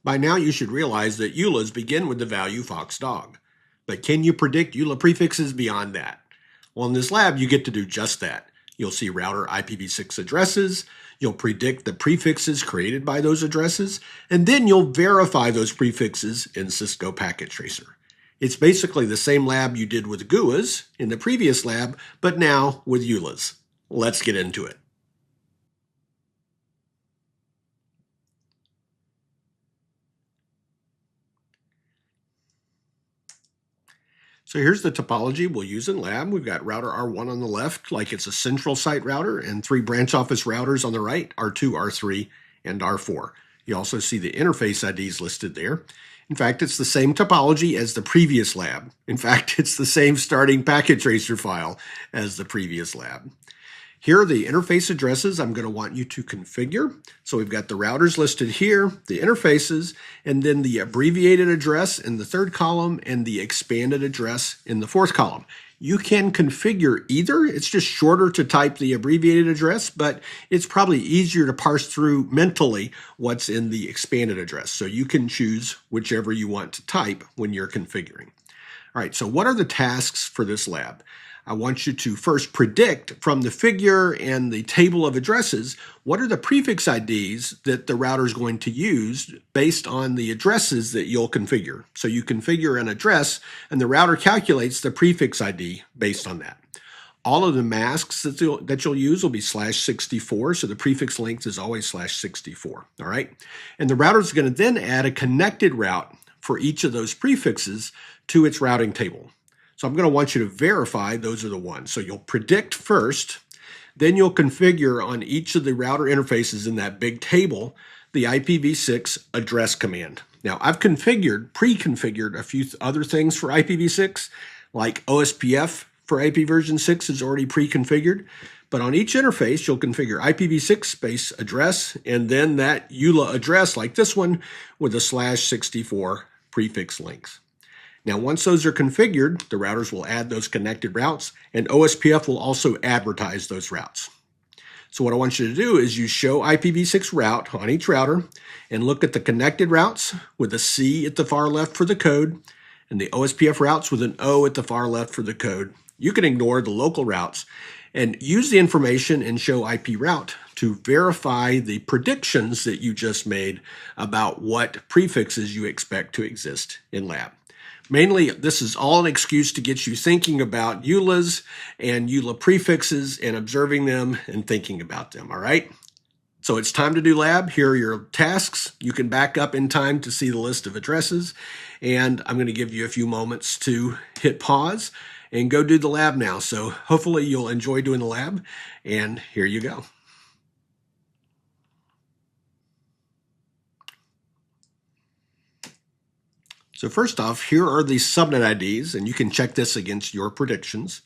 By now you should realize that ULAs begin with the value foxdog. But can you predict ULA prefixes beyond that? Well, in this lab, you get to do just that. You'll see router IPv6 addresses, you'll predict the prefixes created by those addresses, and then you'll verify those prefixes in Cisco Packet Tracer. It's basically the same lab you did with GUAs in the previous lab, but now with ULAs. Let's get into it. So here's the topology we'll use in lab. We've got router R1 on the left, like it's a central site router, and 3 branch office routers on the right, R2, R3, and R4. You also see the interface IDs listed there. In fact, it's the same topology as the previous lab. In fact, it's the same starting packet tracer file as the previous lab. Here are the interface addresses I'm going to want you to configure. So we've got the routers listed here, the interfaces, and then the abbreviated address in the third column and the expanded address in the fourth column. You can configure either. It's just shorter to type the abbreviated address, but it's probably easier to parse through mentally what's in the expanded address. So you can choose whichever you want to type when you're configuring. All right, so what are the tasks for this lab? I want you to first predict from the figure and the table of addresses, what are the prefix IDs that the router is going to use based on the addresses that you'll configure. So you configure an address and the router calculates the prefix ID based on that. All of the masks that you'll use will be /64, so the prefix length is always /64, all right? And the router is going to then add a connected route for each of those prefixes to its routing table. So I'm going to want you to verify those are the ones. So you'll predict first, then you'll configure on each of the router interfaces in that big table the IPv6 address command. Now I've pre-configured a few other things for IPv6, like OSPF for IP version 6 is already pre-configured. But on each interface, you'll configure IPv6 space address and then that ULA address like this one with a /64 prefix length. Now, once those are configured, the routers will add those connected routes, and OSPF will also advertise those routes. So what I want you to do is you show IPv6 route on each router and look at the connected routes with a C at the far left for the code and the OSPF routes with an O at the far left for the code. You can ignore the local routes and use the information and show IP route to verify the predictions that you just made about what prefixes you expect to exist in lab. Mainly, this is all an excuse to get you thinking about ULAs and ULA prefixes and observing them and thinking about them, all right? So it's time to do lab. Here are your tasks. You can back up in time to see the list of addresses, and I'm going to give you a few moments to hit pause and go do the lab now. So hopefully you'll enjoy doing the lab, and here you go. So first off, here are the subnet IDs, and you can check this against your predictions.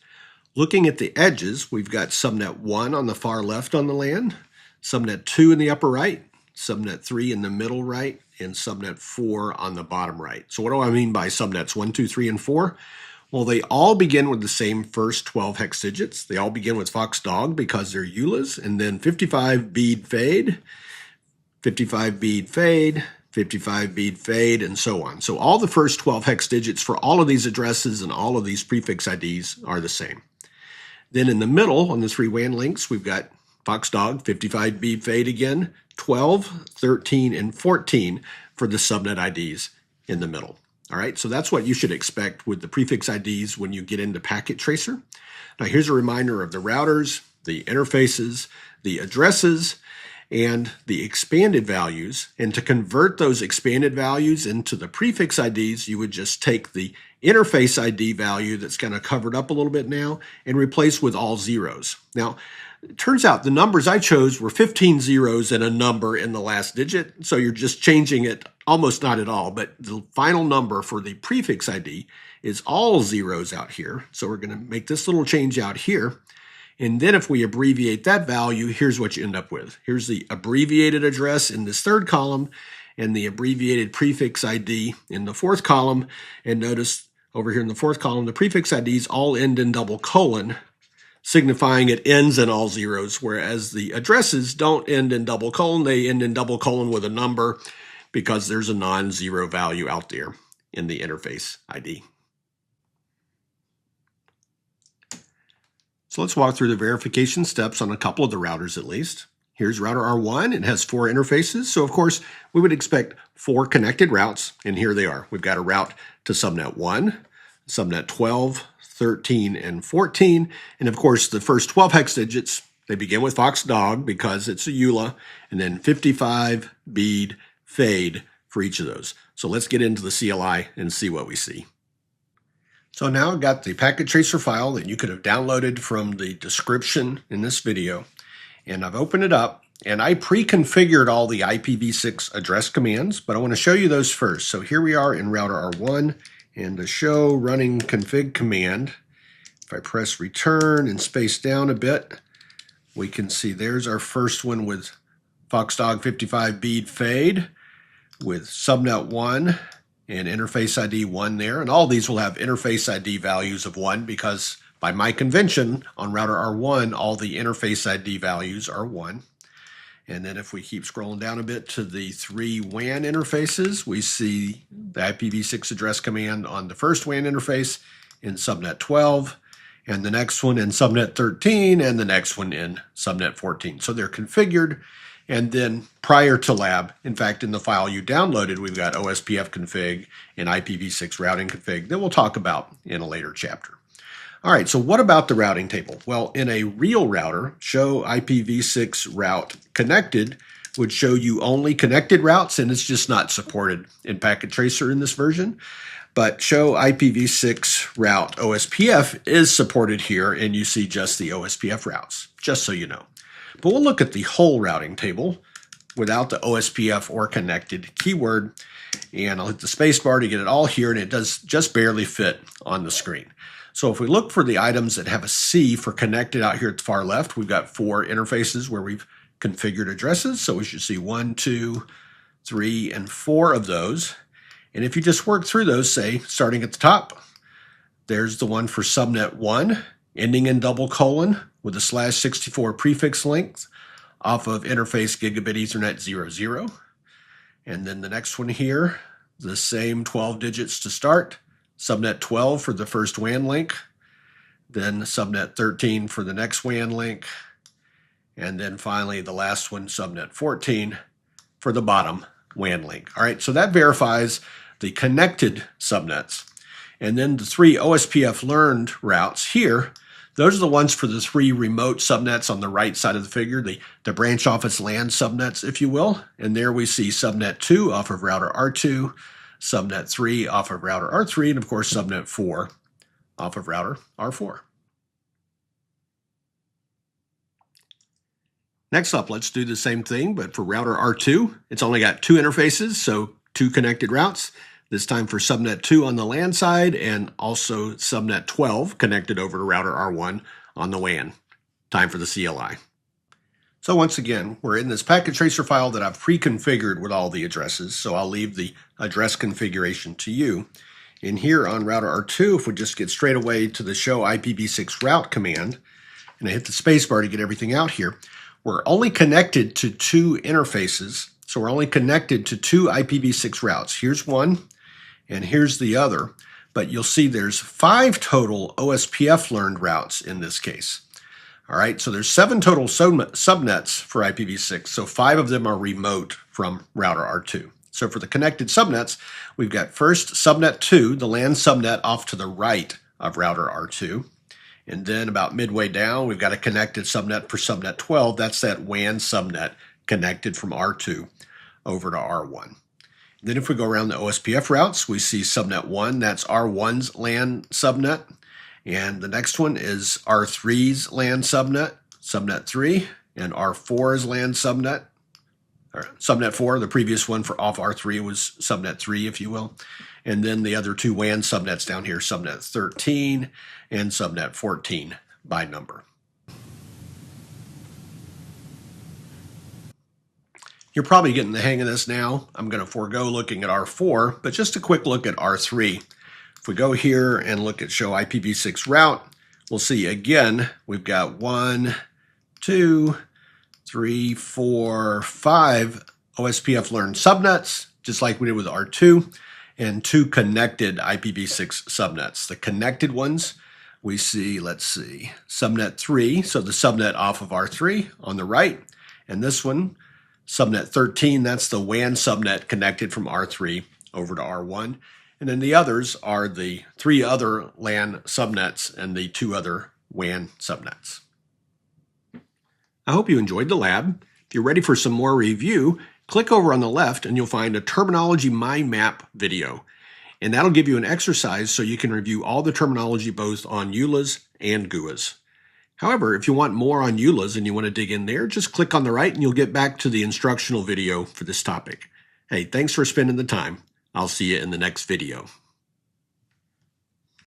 Looking at the edges, we've got subnet 1 on the far left on the LAN, subnet 2 in the upper right, subnet 3 in the middle right, and subnet 4 on the bottom right. So what do I mean by subnets 1, 2, 3, and 4? Well, they all begin with the same first 12 hex digits. They all begin with foxdog because they're ULAs, and then 55 bead fade, 55 bead fade, 55 bead fade, and so on. So all the first 12 hex digits for all of these addresses and all of these prefix IDs are the same. Then in the middle on the 3 WAN links, we've got foxdog, 55 bead fade again, 12, 13, and 14 for the subnet IDs in the middle. All right, so that's what you should expect with the prefix IDs when you get into Packet Tracer. Now here's a reminder of the routers, the interfaces, the addresses, and the expanded values. And to convert those expanded values into the prefix IDs, you would just take the interface ID value that's kind of covered up a little bit now and replace with all zeros. Now, it turns out the numbers I chose were 15 zeros and a number in the last digit, so you're just changing it almost not at all, but the final number for the prefix ID is all zeros out here. So we're going to make this little change out here. And then if we abbreviate that value, here's what you end up with. Here's the abbreviated address in this third column and the abbreviated prefix ID in the fourth column. And notice over here in the fourth column, the prefix IDs all end in double colon, signifying it ends in all zeros, whereas the addresses don't end in double colon. They end in double colon with a number because there's a non-zero value out there in the interface ID. So let's walk through the verification steps on a couple of the routers at least. Here's router R1. It has 4 interfaces. So of course, we would expect 4 connected routes, and here they are. We've got a route to subnet 1, subnet 12, 13, and 14. And of course, the first 12 hex digits, they begin with foxdog because it's a ULA, and then 55, bead, fade for each of those. So let's get into the CLI and see what we see. So now I've got the packet tracer file that you could have downloaded from the description in this video. And I've opened it up, and I pre-configured all the IPv6 address commands, but I want to show you those first. So here we are in router R1, and the show running config command. If I press return and space down a bit, we can see there's our first one with foxdog 55 bead fade with subnet 1 and interface ID 1 there. And all these will have interface ID values of 1 because by my convention on router R1, all the interface ID values are 1. And then if we keep scrolling down a bit to the 3 WAN interfaces, we see the IPv6 address command on the first WAN interface in subnet 12, and the next one in subnet 13, and the next one in subnet 14. So they're configured. And then prior to lab, in fact, in the file you downloaded, we've got OSPF config and IPv6 routing config that we'll talk about in a later chapter. All right, so what about the routing table? Well, in a real router, show IPv6 route connected would show you only connected routes, and it's just not supported in Packet Tracer in this version. But show IPv6 route OSPF is supported here, and you see just the OSPF routes, just so you know. But we'll look at the whole routing table without the OSPF or connected keyword, and I'll hit the space bar to get it all here, and it does just barely fit on the screen. So if we look for the items that have a C for connected out here at the far left, we've got 4 interfaces where we've configured addresses. So we should see 1, 2, 3, and 4 of those. And if you just work through those, say, starting at the top, there's the one for subnet 1, ending in double colon with a /64 prefix length off of interface gigabit Ethernet 00. And then the next one here, the same 12 digits to start, subnet 12 for the first WAN link, then subnet 13 for the next WAN link, and then finally the last one, subnet 14 for the bottom WAN link. All right, so that verifies the connected subnets. And then the 3 OSPF learned routes here, those are the ones for the 3 remote subnets on the right side of the figure, the branch office LAN subnets, if you will. And there we see subnet 2 off of router R2, subnet 3 off of router R3, and of course subnet 4 off of router R4. Next up, let's do the same thing, but for router R2, it's only got 2 interfaces, so 2 connected routes. This time for subnet 2 on the LAN side and also subnet 12 connected over to router R1 on the WAN. Time for the CLI. So once again, we're in this packet tracer file that I've pre-configured with all the addresses, so I'll leave the address configuration to you. In here on router R2, if we just get straight away to the show IPv6 route command, and I hit the spacebar to get everything out here, we're only connected to 2 interfaces, so we're only connected to 2 IPv6 routes. Here's one, and here's the other, but you'll see there's 5 total OSPF learned routes in this case. All right, so there's 7 total subnets for IPv6, so 5 of them are remote from router R2. So for the connected subnets, we've got first subnet 2, the LAN subnet off to the right of router R2. And then about midway down, we've got a connected subnet for subnet 12. That's that WAN subnet connected from R2 over to R1. Then if we go around the OSPF routes, we see subnet 1, that's R1's LAN subnet. And the next one is R3's LAN subnet, subnet 3, and R4's LAN subnet, or subnet 4. The previous one for off R3 was subnet 3, if you will. And then the other 2 WAN subnets down here, subnet 13 and subnet 14 by number. You're probably getting the hang of this now. I'm going to forego looking at R4, but just a quick look at R3. If we go here and look at show IPv6 route, we'll see again, we've got 1, 2, 3, 4, 5 OSPF learned subnets, just like we did with R2, and 2 connected IPv6 subnets. The connected ones, we see, let's see, subnet 3, so the subnet off of R3 on the right, and this one, subnet 13, that's the WAN subnet connected from R3 over to R1. And then the others are the 3 other LAN subnets and the 2 other WAN subnets. I hope you enjoyed the lab. If you're ready for some more review, click over on the left and you'll find a terminology mind map video. And that'll give you an exercise so you can review all the terminology both on ULAs and GUAs. However, if you want more on ULAs and you want to dig in there, just click on the right and you'll get back to the instructional video for this topic. Hey, thanks for spending the time. I'll see you in the next video.